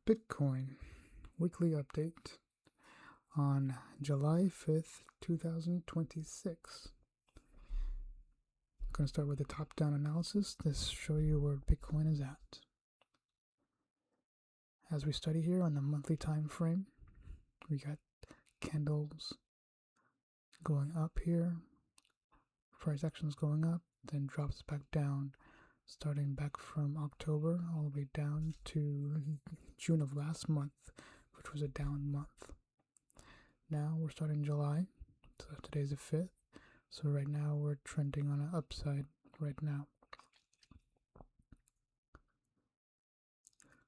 Bitcoin weekly update on July 5th, 2026. I'm going to start with the top-down analysis to show you where Bitcoin is at. As we study here on the monthly time frame, we got candles going up here, price action is going up, then drops back down, starting back from October all the way down to June of last month, which was a down month. Now we're starting July, so today's the 5th, so right now we're trending on an upside right now.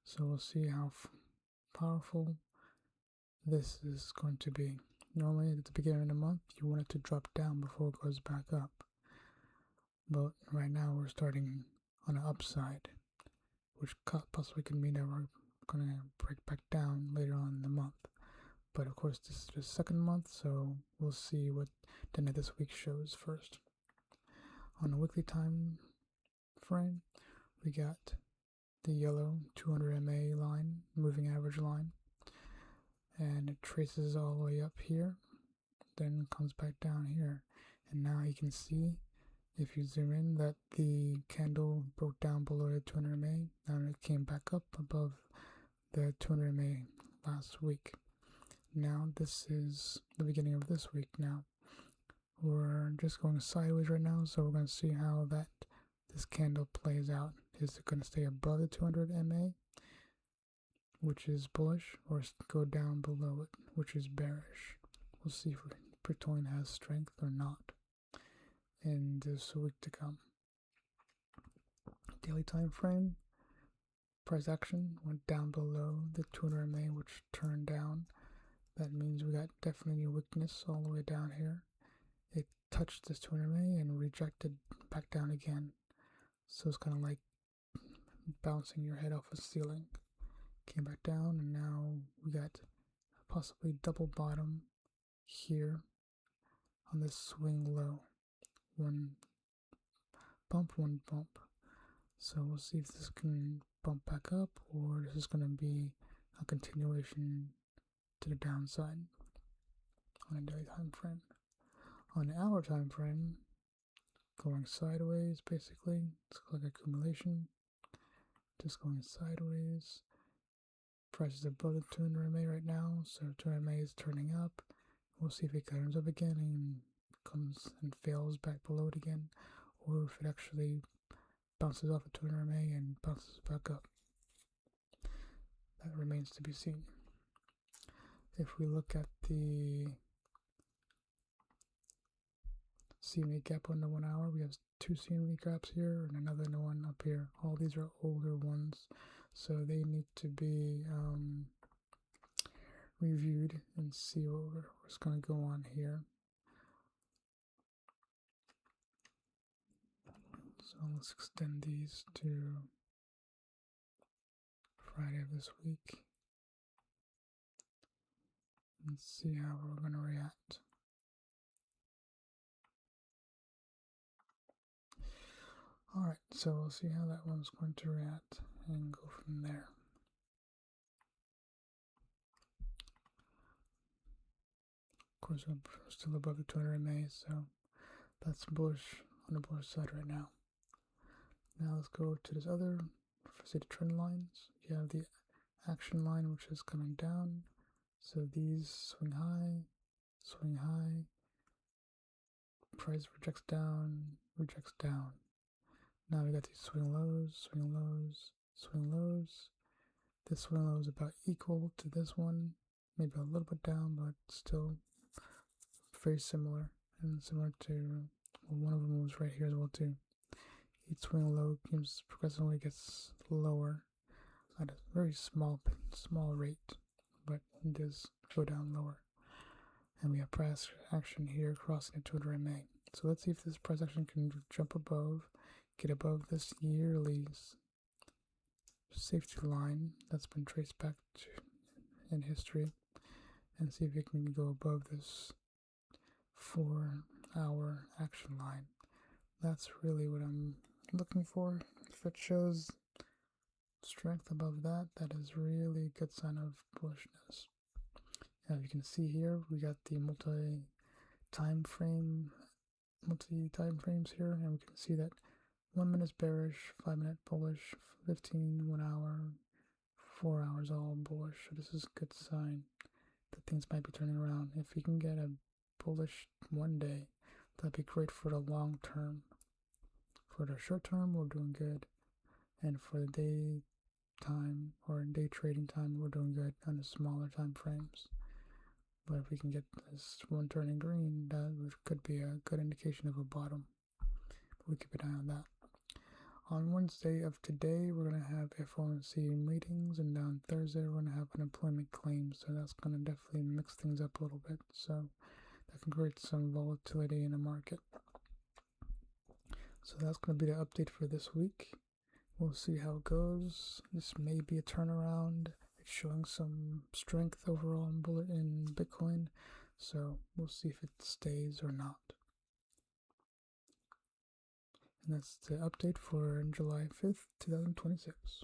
So we'll see how powerful this is going to be. Normally at the beginning of the month you want it to drop down before it goes back up, but right now we're starting on an upside, which possibly could mean that we're going to break back down later on in the month. But of course this is the second month, so we'll see what the end of this week shows first. On the weekly time frame, we got the yellow 200 MA line, moving average line, and it traces all the way up here, then comes back down here, and now you can see, if you zoom in, that the candle broke down below the 200 MA, and it came back up above the 200 MA last week. Now this is the beginning of this week. Now we're just going sideways right now, so we're going to see how this candle plays out. Is it going to stay above the 200 MA, which is bullish, or go down below it, which is bearish? We'll see if Bitcoin has strength or not in this week to come. Daily time frame, price action went down below the 200 MA, which turned down. That means we got definitely weakness all the way down here. It touched this 200 MA and rejected back down again. So it's kind of like bouncing your head off a ceiling. Came back down, and now we got possibly double bottom here on this swing low. One bump. So we'll see if this can bump back up, or this is going to be a continuation to the downside on a daily time frame. On the hour time frame, going sideways basically. It's like accumulation, just going sideways. Price is above the 200 MA right now, so 200 MA is turning up. We'll see if it turns up again and comes and fails back below it again, or if it actually bounces off at 200 MA and bounces back up. That remains to be seen. If we look at the CME Gap on the 1 hour, we have two CME gaps here and another one up here. All these are older ones, so they need to be reviewed and see what's going to go on here. So let's extend these to Friday of this week and see how we're going to react. Alright, so we'll see how that one's going to react and go from there. Of course, we're still above the 200 MA, so that's bullish on the bullish side right now. Now let's go to this other, say the trend lines. You have the Action Line, which is coming down. So these swing high, price rejects down. Now we got these swing lows. This swing low is about equal to this one, maybe a little bit down, but still very similar, and similar to, well, one of them was right here as well too. Each swing low progressively gets lower at a very small rate, but it does go down lower. And we have price action here crossing the 200 MA. So let's see if this price action can jump above, get above this yearly safety line that's been traced back in history, and see if it can go above this 4-hour action line. That's really what I'm looking for. If it shows strength above that, that is really a good sign of bullishness. As you can see here, we got the multi-time frames here, and we can see that 1 minute bearish, 5 minute bullish, 15, 1 hour, 4 hours all bullish. So this is a good sign that things might be turning around. If you can get a bullish one day, that'd be great for the long term. For the short term, we're doing good, and for the day time or day trading time, we're doing good on the smaller time frames. But if we can get this one turning green, that could be a good indication of a bottom. But we keep an eye on that. On Wednesday of today, we're going to have FOMC meetings, and on Thursday, we're going to have unemployment claims. So that's going to definitely mix things up a little bit. So that can create some volatility in the market. So that's going to be the update for this week. We'll see how it goes. This may be a turnaround. It's showing some strength overall in Bitcoin. So we'll see if it stays or not. And that's the update for July 5th, 2026.